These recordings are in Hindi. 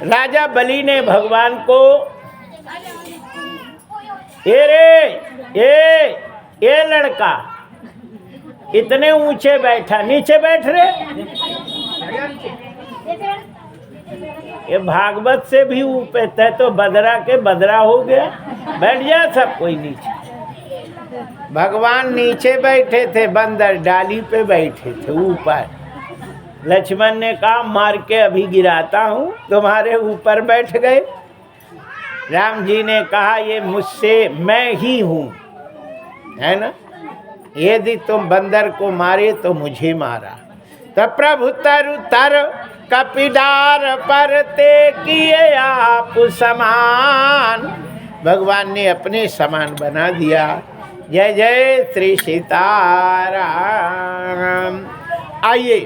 राजा बलि ने भगवान को ये लड़का इतने ऊंचे बैठा, नीचे बैठ रहे, ये भागवत से भी ऊपर है तो बदरा के बदरा हो गया, बैठ जा सब कोई नीचे। भगवान नीचे बैठे थे, बंदर डाली पे बैठे थे ऊपर। लक्ष्मण ने कहा मार के अभी गिराता हूँ, तुम्हारे ऊपर बैठ गए। राम जी ने कहा ये मुझसे मैं ही हूँ, है ना, यदि तुम बंदर को मारे तो मुझे मारा। तब प्रभु तरु तर कपिडार पर ते किए आप समान, भगवान ने अपने समान बना दिया। जय जय श्री सीताराम। आइए,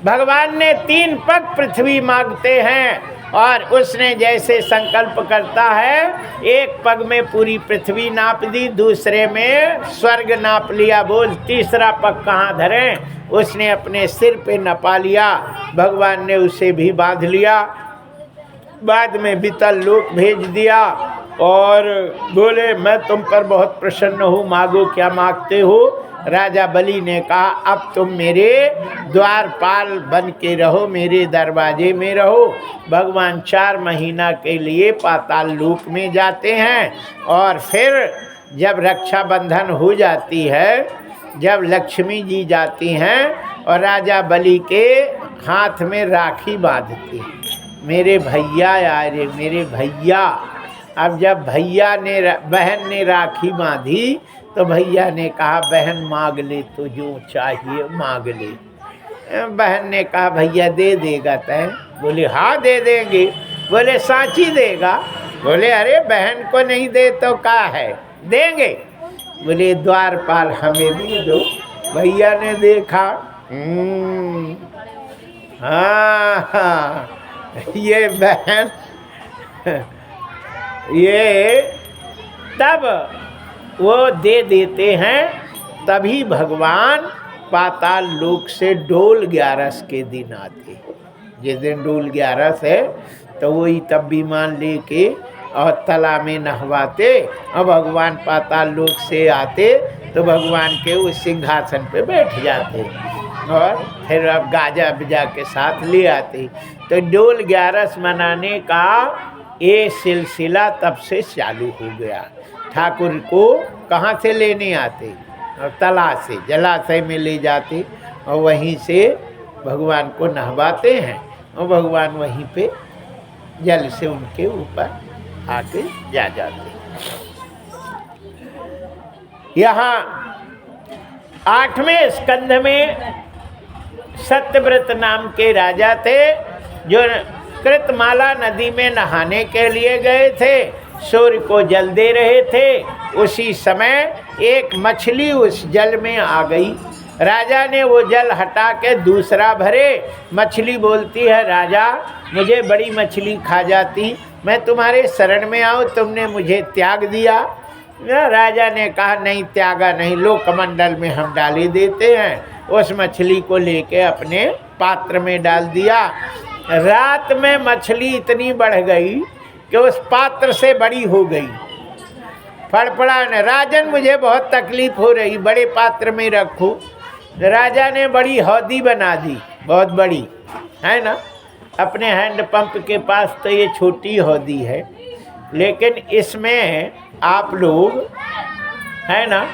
भगवान ने 3 पग पृथ्वी मांगते हैं और उसने जैसे संकल्प करता है, एक पग में पूरी पृथ्वी नाप दी, दूसरे में स्वर्ग नाप लिया। बोल तीसरा पग कहाँ धरें? उसने अपने सिर पे नपा लिया। भगवान ने उसे भी बांध लिया। बाद में वितल लोक भेज दिया और बोले मैं तुम पर बहुत प्रसन्न हूँ, मांगो क्या मांगते हो। राजा बलि ने कहा अब तुम मेरे द्वारपाल बन के रहो, मेरे दरवाजे में रहो। भगवान 4 महीना के लिए पाताल लोक में जाते हैं और फिर जब रक्षाबंधन हो जाती है, जब लक्ष्मी जी जाती हैं और राजा बलि के हाथ में राखी बांधती हैं, मेरे भैया यार, मेरे भैया। अब जब भैया ने बहन ने राखी बांधी तो भैया ने कहा बहन मांग ले, तो जो चाहिए मांग ले। बहन ने कहा भैया दे देगा तय? बोले हाँ दे देंगे। बोले सांची देगा? बोले अरे बहन को नहीं दे तो क्या है, देंगे। बोले द्वारपाल हमें भी दो। भैया ने देखा हाँ ये बहन ये, तब वो दे देते हैं। तभी भगवान पाताल लोक से डोल 11 के दिन आते। जिस दिन डोल 11 है तो वही तब विमान लेके और तालाब में नहवाते और भगवान पाताल लोक से आते तो भगवान के उस सिंहासन पे बैठ जाते और फिर अब गाजा बजा के साथ ले आते। तो डोल 11 मनाने का ये सिलसिला तब से चालू हो गया। ठाकुर को कहाँ से लेने आते? और तालाब से, जलाशय में ले जाते और वहीं से भगवान को नहवाते हैं और भगवान वहीं पे जल से उनके ऊपर आके जा जाते। यहाँ 8वें स्कंध में सत्यव्रत नाम के राजा थे जो कृतमाला नदी में नहाने के लिए गए थे। सूर्य को जल दे रहे थे, उसी समय एक मछली उस जल में आ गई। राजा ने वो जल हटा के दूसरा भरे। मछली बोलती है राजा मुझे बड़ी मछली खा जाती, मैं तुम्हारे शरण में आऊँ, तुमने मुझे त्याग दिया। राजा ने कहा नहीं त्यागा नहीं, लो कमंडल में हम डाली देते हैं। उस मछली को लेके अपने पात्र में डाल दिया। रात में मछली इतनी बढ़ गई कि उस पात्र से बड़ी हो गई। फड़फड़ाने राजन मुझे बहुत तकलीफ हो रही, बड़े पात्र में रखूं। राजा ने बड़ी हौदी बना दी, बहुत बड़ी है ना। अपने हैंडपंप के पास तो ये छोटी हौदी है, लेकिन इसमें आप लोग है ना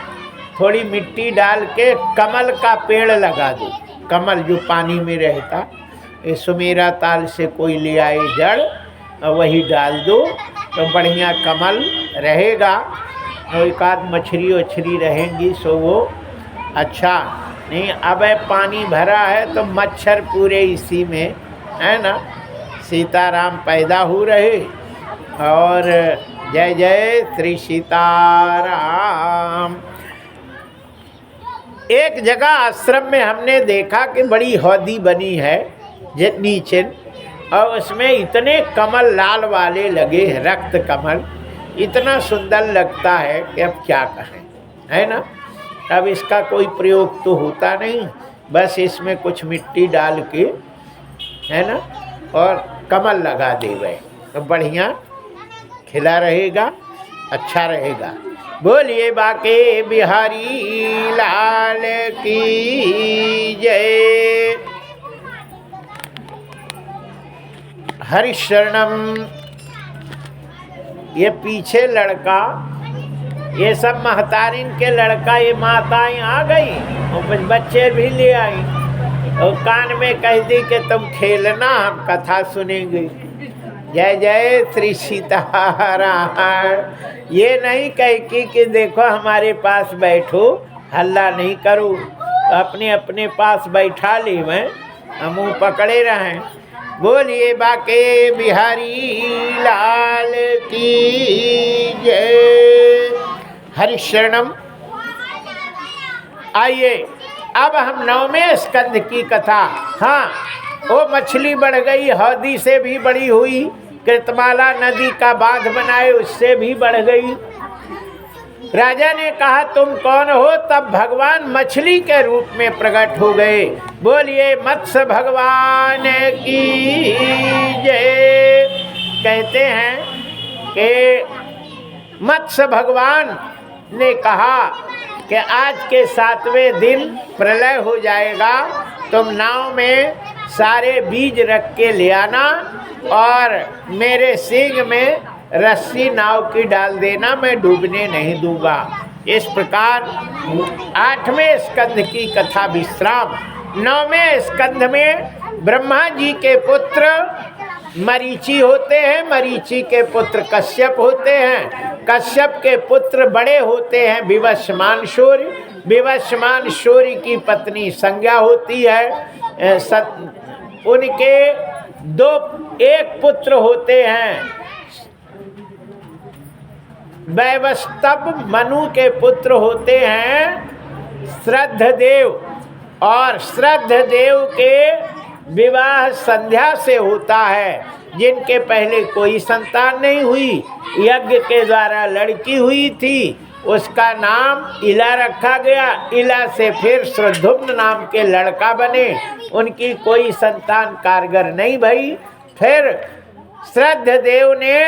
थोड़ी मिट्टी डाल के कमल का पेड़ लगा दो। कमल जो पानी में रहता, ये सुमेरा ताल से कोई ले आए जड़ और वही डाल दो तो बढ़िया कमल रहेगा और एक आध मछली वछली रहेंगी, सो वो अच्छा नहीं। अब पानी भरा है तो मच्छर पूरे इसी में है ना। सीताराम पैदा हो रहे और जय जय श्री सीताराम। एक जगह आश्रम में हमने देखा कि बड़ी हौदी बनी है नीचे और उसमें इतने कमल लाल वाले लगे हैं, रक्त कमल, इतना सुंदर लगता है कि अब क्या कहें, है ना। अब इसका कोई प्रयोग तो होता नहीं, बस इसमें कुछ मिट्टी डाल के है ना, और कमल लगा देवे तो बढ़िया खिला रहेगा, अच्छा रहेगा। बोलिए बाके बिहारी लाल की जय। हरिशरणम। ये पीछे लड़का, ये सब महतारिन के लड़का, ये माताएं आ गई और बच्चे भी ले आई और कान में कह दी कि तुम खेलना, हम कथा सुनेंगे। जय जय श्री सीताराम। ये नहीं कह कि देखो हमारे पास बैठो, हल्ला नहीं करो, अपने अपने पास बैठा ली, मैं मुँह पकड़े रहें। बोलिए बाके बिहारी लाल की जय। हरिशरणम। आइए अब हम 9वें स्कंद की कथा। हाँ, वो मछली बढ़ गई, हौदी से भी बड़ी हुई, कृतमाला नदी का बांध बनाए उससे भी बढ़ गई। राजा ने कहा तुम कौन हो? तब भगवान मछली के रूप में प्रकट हो गए। बोलिए मत्स्य भगवान की जय। कहते हैं कि मत्स्य भगवान ने कहा कि आज के 7वें दिन प्रलय हो जाएगा, तुम नाव में सारे बीज रख के ले आना और मेरे सींग में रस्सी नाव की डाल देना, मैं डूबने नहीं दूंगा। इस प्रकार 8वें स्कंध की कथा विश्राम। 9वें स्कंध में ब्रह्मा जी के पुत्र मरीचि होते हैं, मरीचि के पुत्र कश्यप होते हैं, कश्यप के पुत्र बड़े होते हैं विवस्वान सूर्य, विवस्वान सूर्य की पत्नी संज्ञा होती है। उनके एक पुत्र होते हैं वैवस्वत, मनु के पुत्र होते हैं श्रद्धदेव, और श्रद्धदेव के विवाह संध्या से होता है। जिनके पहले कोई संतान नहीं हुई, यज्ञ के द्वारा लड़की हुई थी, उसका नाम इला रखा गया। इला से फिर श्रद्धुम्न नाम के लड़का बने, उनकी कोई संतान कारगर नहीं भई। फिर श्रद्धदेव ने